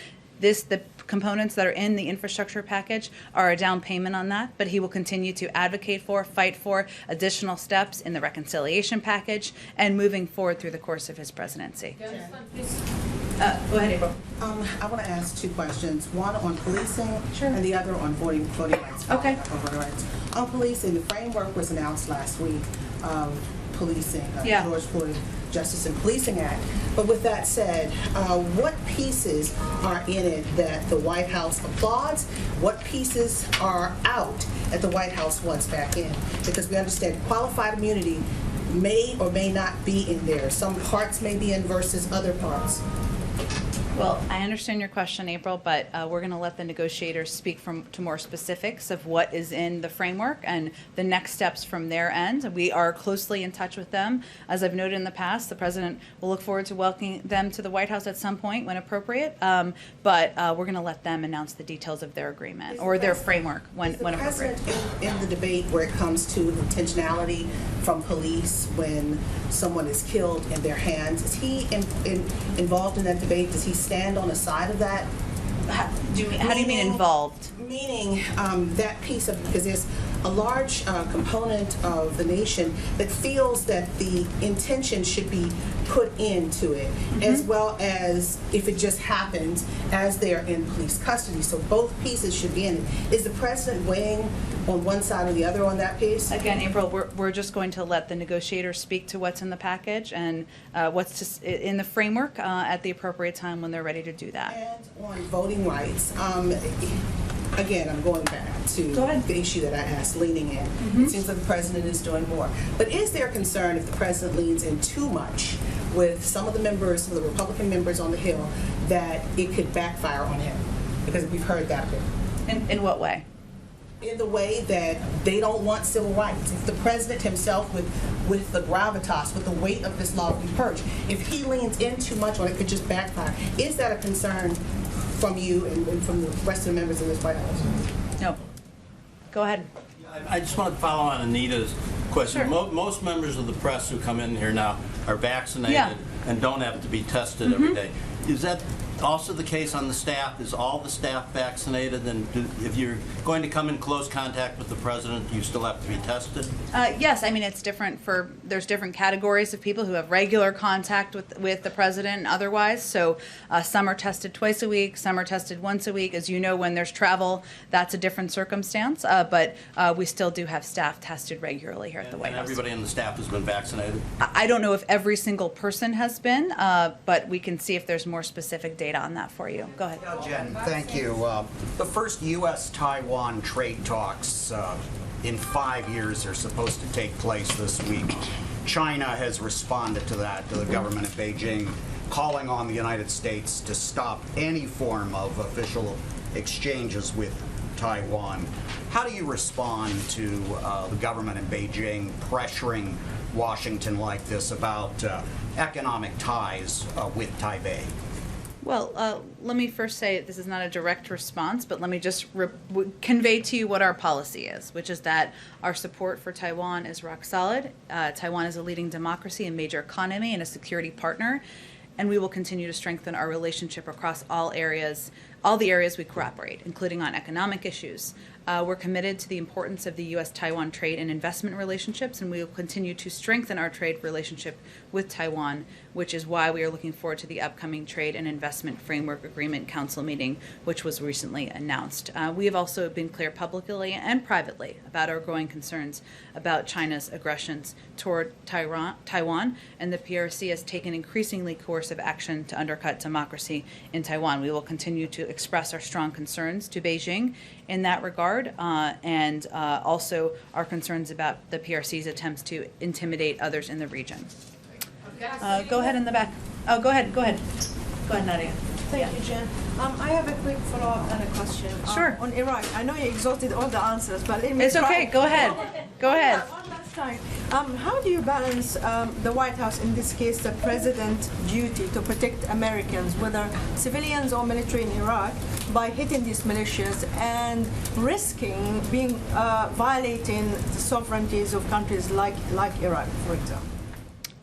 The components that are in the infrastructure package are a down payment on that, but he will continue to advocate for, fight for additional steps in the reconciliation package and moving forward through the course of his presidency. Go ahead, April. I want to ask two questions. One on policing and the other on voting rights. Okay. Voting rights. On policing, the framework was announced last week of policing, George Floyd Justice and Policing Act. But with that said, what pieces are in it that the White House applauds? What pieces are out that the White House wants back in? Because we understand qualified immunity may or may not be in there. Some parts may be in versus other parts. Well, I understand your question, April, but we're going to let the negotiators speak to more specifics of what is in the framework and the next steps from their end. We are closely in touch with them. As I've noted in the past, the President will look forward to welcoming them to the White House at some point when appropriate, but we're going to let them announce the details of their agreement or their framework when appropriate. Is the President in the debate where it comes to intentionality from police when someone is killed in their hands, is he involved in that debate? Does he stand on the side of that? How do you mean involved? Meaning that piece of, because there's a large component of the nation that feels that the intention should be put into it, as well as if it just happens as they're in police custody. So both pieces should be in it. Is the President weighing on one side or the other on that piece? Again, April, we're just going to let the negotiators speak to what's in the package and what's in the framework at the appropriate time when they're ready to do that. And on voting rights, again, I'm going back to the issue that I asked, leaning in. It seems like the President is doing more. But is there concern if the President leans in too much with some of the members, some of the Republican members on the Hill, that it could backfire on him? Because we've heard that bit. In what way? In the way that they don't want civil rights. If the President himself, with the gravitas, with the weight of this law to be purged, if he leans in too much on it, could just backfire. Is that a concern from you and from the rest of the members of this White House? No. Go ahead. I just want to follow on Anita's question. Most members of the press who come in here now are vaccinated and don't have to be tested every day. Is that also the case on the staff? Is all the staff vaccinated? And if you're going to come in close contact with the President, you still have to be tested? Yes, I mean it's different there's different categories of people who have regular contact with the President and otherwise. So some are tested twice a week, some are tested once a week. As you know, when there's travel, that's a different circumstance. But we still do have staff tested regularly here at the White House. And everybody on the staff has been vaccinated? I don't know if every single person has been, but we can see if there's more specific data on that for you. Go ahead. Jen, thank you. The first U.S.-Taiwan trade talks in 5 years are supposed to take place this week. China has responded to that, to the government of Beijing, calling on the United States to stop any form of official exchanges with Taiwan. How do you respond to the government in Beijing pressuring Washington like this about economic ties with Taipei? Well, let me first say this is not a direct response, but let me just convey to you what our policy is, which is that our support for Taiwan is rock solid. Taiwan is a leading democracy, a major economy, and a security partner, and we will continue to strengthen our relationship across all the areas we cooperate, including on economic issues. We're committed to the importance of the U.S.-Taiwan trade and investment relationships, and we will continue to strengthen our trade relationship with Taiwan, which is why we are looking forward to the upcoming Trade and Investment Framework Agreement Council meeting, which was recently announced. We have also been clear publicly and privately about our growing concerns about China's aggressions toward Taiwan, and the PRC has taken increasingly coercive action to undercut democracy in Taiwan. We will continue to express our strong concerns to Beijing in that regard, and also our concerns about the PRC's attempts to intimidate others in the region. Go ahead in the back. Oh, go ahead, Nadia. Thank you, Jen. I have a quick follow-up and a question. Sure. On Iraq, I know you exhausted all the answers, but let me It's okay, go ahead. Go ahead. One last time. How do you balance the White House, in this case, the President's duty to protect Americans, whether civilians or military in Iraq, by hitting these militias and risking being violating the sovereignties of countries like Iraq, for example?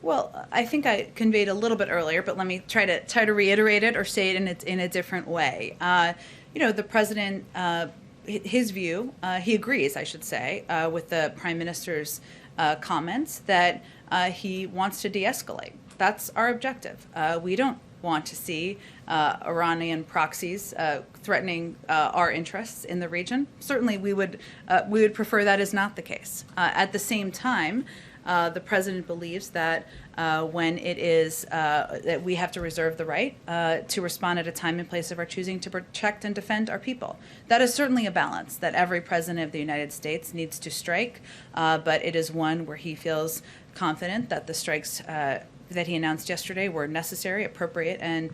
Well, I think I conveyed a little bit earlier, but let me try to reiterate it or say it in a different way. The president, his view, he agrees, I should say, with the prime minister's comments that he wants to de-escalate. That's our objective. We don't want to see Iranian proxies threatening our interests in the region. Certainly, we would prefer that is not the case. At the same time, the president believes that when it is that we have to reserve the right to respond at a time and place of our choosing to protect and defend our people. That is certainly a balance that every president of the United States needs to strike, but it is one where he feels confident that the strikes that he announced yesterday were necessary, appropriate, and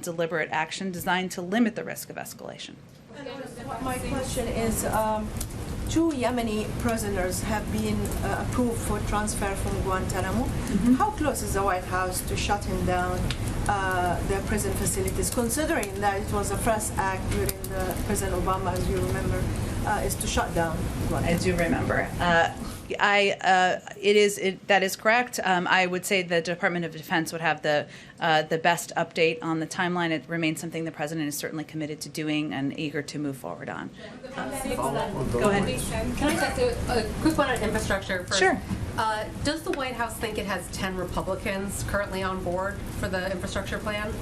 deliberate action designed to limit the risk of escalation. My question is, 2 Yemeni prisoners have been approved for transfer from Guantanamo. How close is the White House to shutting down their prison facilities, considering that it was the first act during President Obama, as you remember, is to shut down Guantanamo? I do remember. That is correct. I would say the Department of Defense would have the best update on the timeline. It remains something the president is certainly committed to doing and eager to move forward on. Go ahead. Can I ask a quick one on infrastructure first? Sure. Does the White House think it has 10 Republicans currently on board for the infrastructure plan?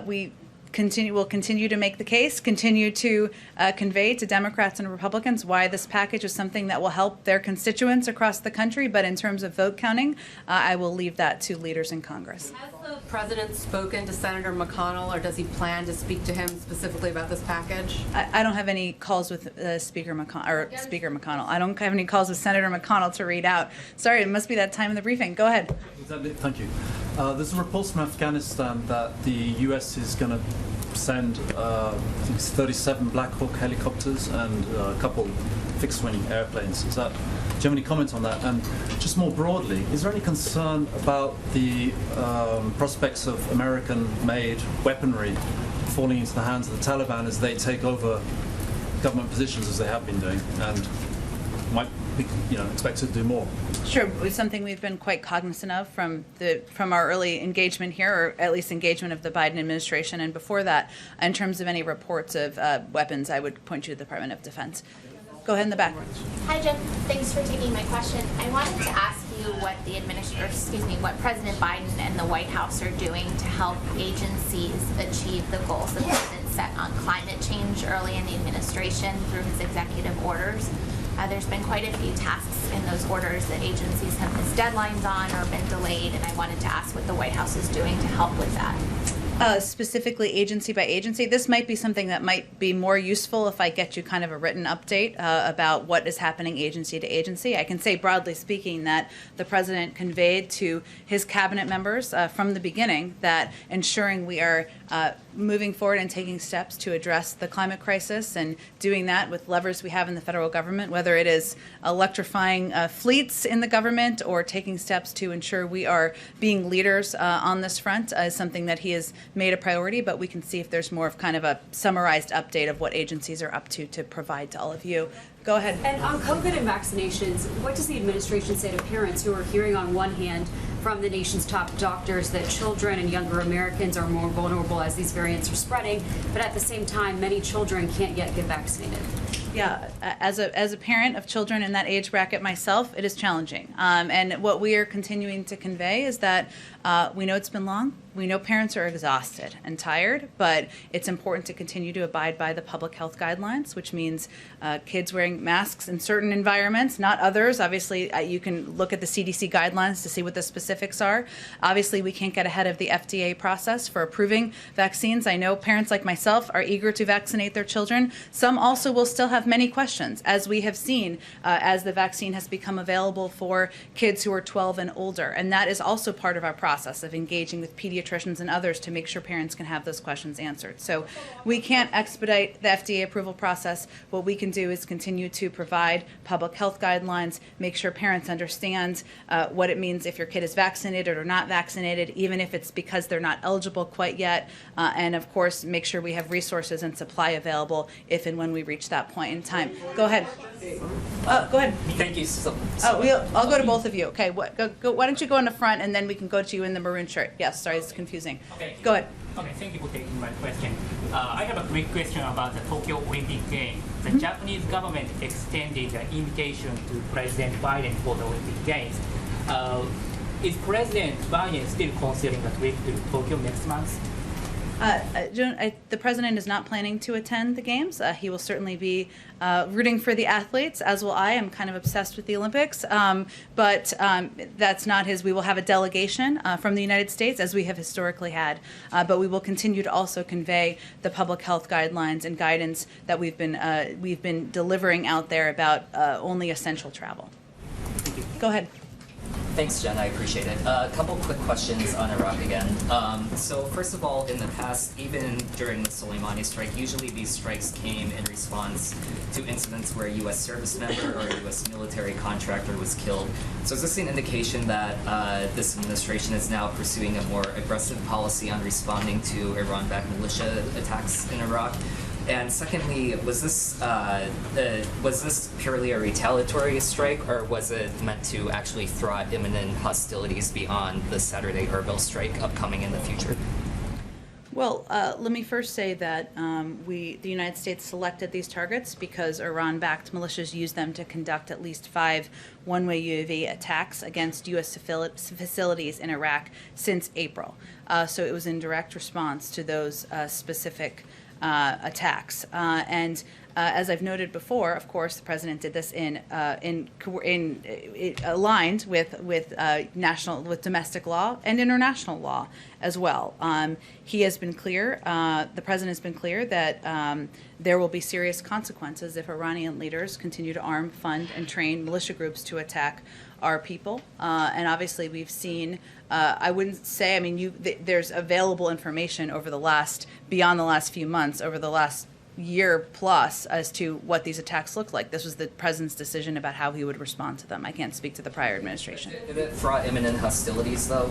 We'll continue to make the case, continue to convey to Democrats and Republicans why this package is something that will help their constituents across the country. But in terms of vote counting, I will leave that to leaders in Congress. Has the president spoken to Senator McConnell, or does he plan to speak to him specifically about this package? I don't have any calls with Speaker McConnell. I don't have any calls with Senator McConnell to read out. Sorry, it must be that time in the briefing. Go ahead. Thank you. There's reports from Afghanistan that the U.S. is going to send, I think it's 37 Black Hawk helicopters and a couple fixed-wing airplanes. Do you have any comments on that? And just more broadly, is there any concern about the prospects of American-made weaponry falling into the hands of the Taliban as they take over government positions, as they have been doing, and might be, expected to do more? Sure, it's something we've been quite cognizant of from our early engagement here, or at least engagement of the Biden administration, and before that, in terms of any reports of weapons, I would point you to the Department of Defense. Go ahead in the back. Hi, Jen. Thanks for taking my question. I wanted to ask you what what President Biden and the White House are doing to help agencies achieve the goals the president set on climate change early in the administration through his executive orders. There's been quite a few tasks in those orders that agencies have missed deadlines on or been delayed, and I wanted to ask what the White House is doing to help with that. Specifically agency by agency, this might be something that might be more useful if I get you kind of a written update about what is happening agency to agency. I can say broadly speaking that the president conveyed to his cabinet members from the beginning that ensuring we are moving forward and taking steps to address the climate crisis, and doing that with levers we have in the federal government, whether it is electrifying fleets in the government or taking steps to ensure we are being leaders on this front, is something that he has made a priority, but we can see if there's more of kind of a summarized update of what agencies are up to provide to all of you. Go ahead. And on COVID and vaccinations, what does the administration say to parents who are hearing on one hand from the nation's top doctors that children and younger Americans are more vulnerable as these variants are spreading, but at the same time, many children can't yet get vaccinated? Yeah, as a parent of children in that age bracket myself, it is challenging. And what we are continuing to convey is that we know it's been long. We know parents are exhausted and tired, but it's important to continue to abide by the public health guidelines, which means kids wearing masks in certain environments, not others. Obviously, you can look at the CDC guidelines to see what the specifics are. Obviously, we can't get ahead of the FDA process for approving vaccines. I know parents like myself are eager to vaccinate their children. Some also will still have many questions, as we have seen as the vaccine has become available for kids who are 12 and older. And that is also part of our process of engaging with pediatricians pediatricians and others to make sure parents can have those questions answered. So we can't expedite the FDA approval process. What we can do is continue to provide public health guidelines, make sure parents understand what it means if your kid is vaccinated or not vaccinated, even if it's because they're not eligible quite yet, and of course make sure we have resources and supply available if and when we reach that point in time. Go ahead. Go ahead. Thank you so much. I'll go to both of you. Okay, why don't you go in the front and then we can go to you in the maroon shirt. Yes, sorry, it's confusing. Okay. Go ahead. Okay, thank you for taking my question. I have a quick question about the Tokyo Olympic Games. The Japanese government extended the invitation to President Biden for the Olympic Games. Is President Biden still considering a trip to Tokyo next month? The president is not planning to attend the games. He will certainly be rooting for the athletes, as will I. I'm kind of obsessed with the Olympics, but that's not his. We will have a delegation from the United States, as we have historically had, but we will continue to also convey the public health guidelines and guidance that we've been delivering out there about only essential travel. Go ahead. Thanks, Jen. I appreciate it. A couple quick questions on Iraq again. So first of all, in the past, even during the Soleimani strike, usually these strikes came in response to incidents where a U.S. service member or a U.S. military contractor was killed. So is this an indication that this administration is now pursuing a more aggressive policy on responding to Iran-backed militia attacks in Iraq? And secondly, was this purely a retaliatory strike, or was it meant to actually throw out imminent hostilities beyond the Saturday Erbil strike upcoming in the future? Well, let me first say that the United States selected these targets because Iran-backed militias used them to conduct at least 5 one-way UAV attacks against U.S. facilities in Iraq since April. So it was in direct response to those specific attacks. And as I've noted before, of course, the president did this aligned with domestic law and international law as well. He has been clear. The president has been clear that there will be serious consequences if Iranian leaders continue to arm, fund, and train militia groups to attack our people. And obviously, we've seen. I wouldn't say. I mean, there's available information beyond the last few months, over the last year plus, as to what these attacks look like. This was the president's decision about how he would respond to them. I can't speak to the prior administration. Did it fraught imminent hostilities, though?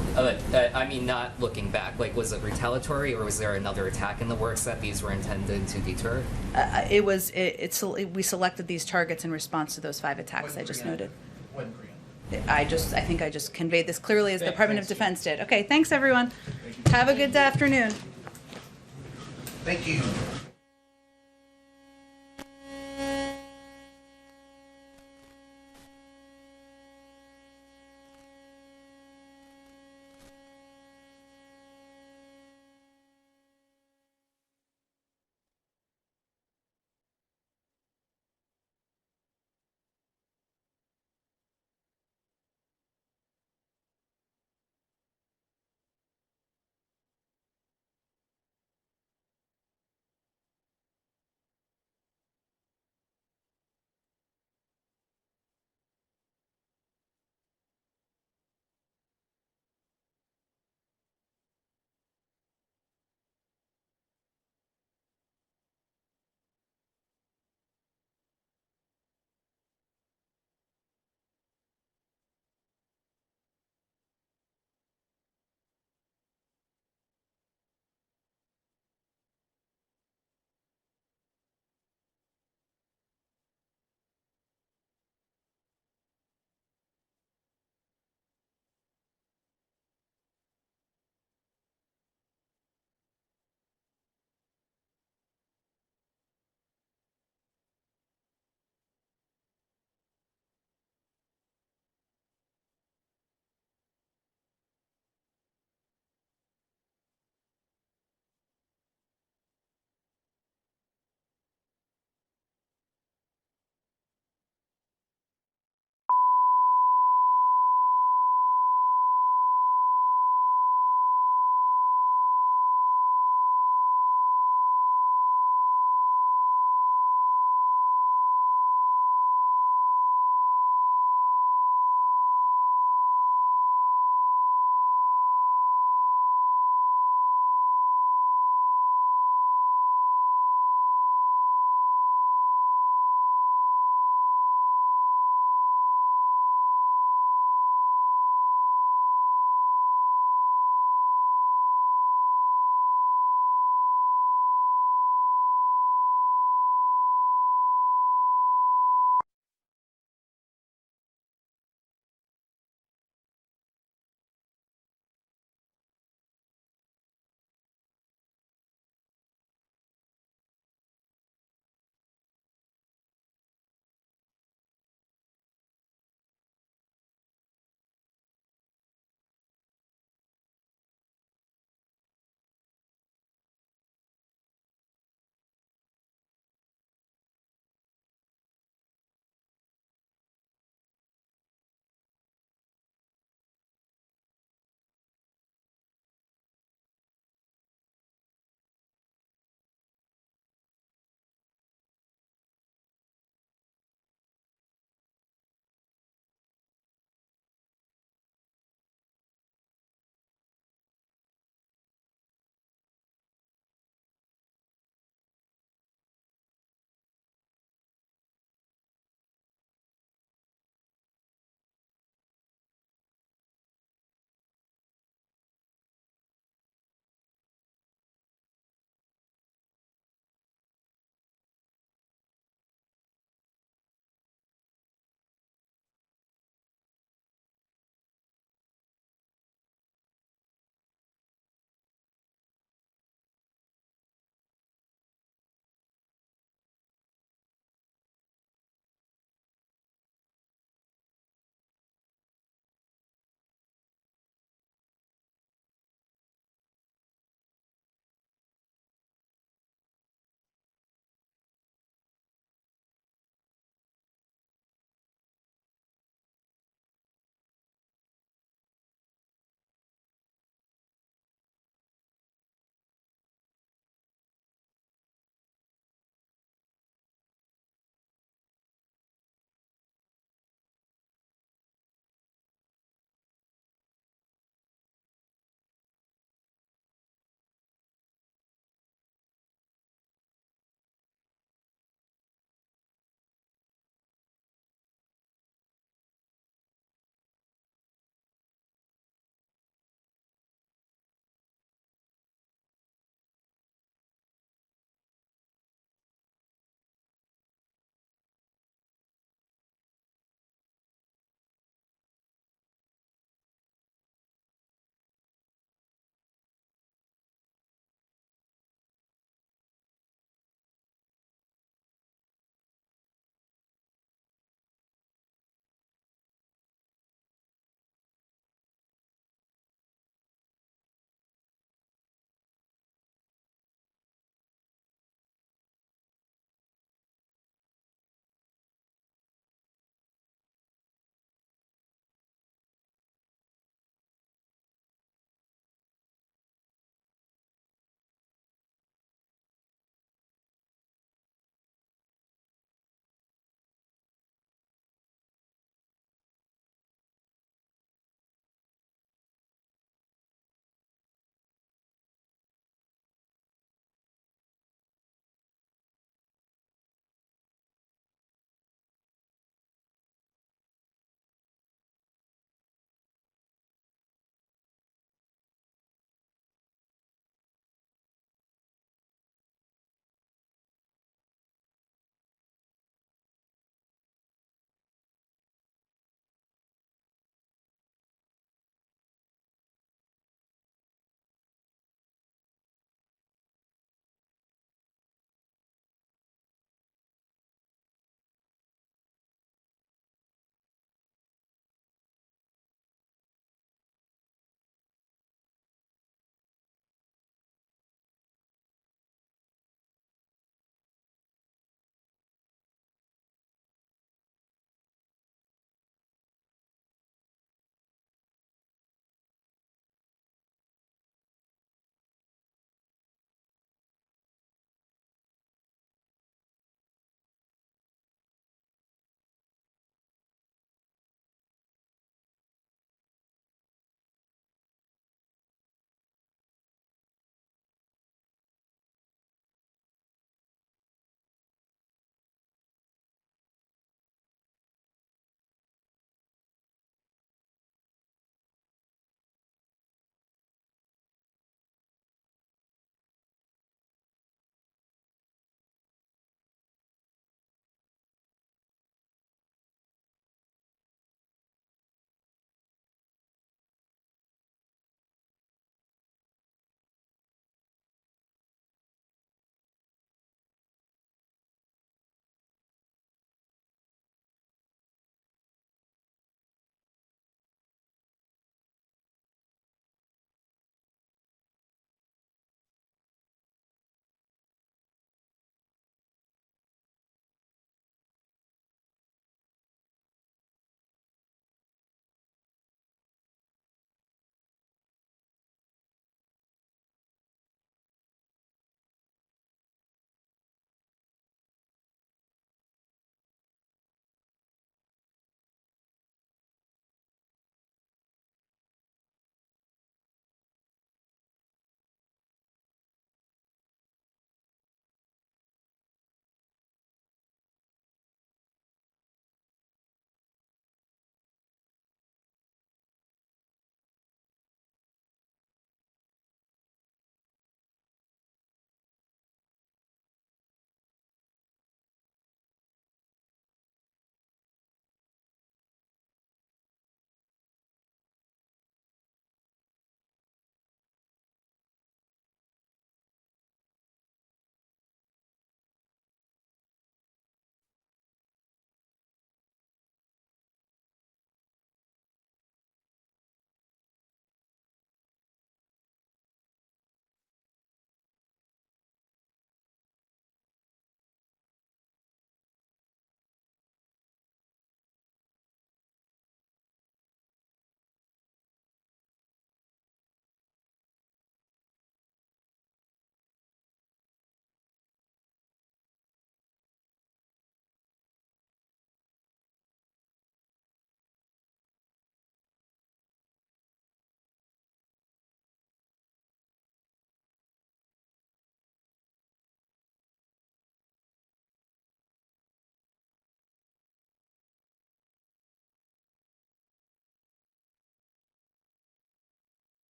I mean, not looking back. Like, was it retaliatory, or was there another attack in the works that these were intended to deter? We selected these targets in response to those 5 attacks I just noted. I think I just conveyed this clearly as the Department of Defense did. Okay, thanks everyone. Have a good afternoon. Thank you.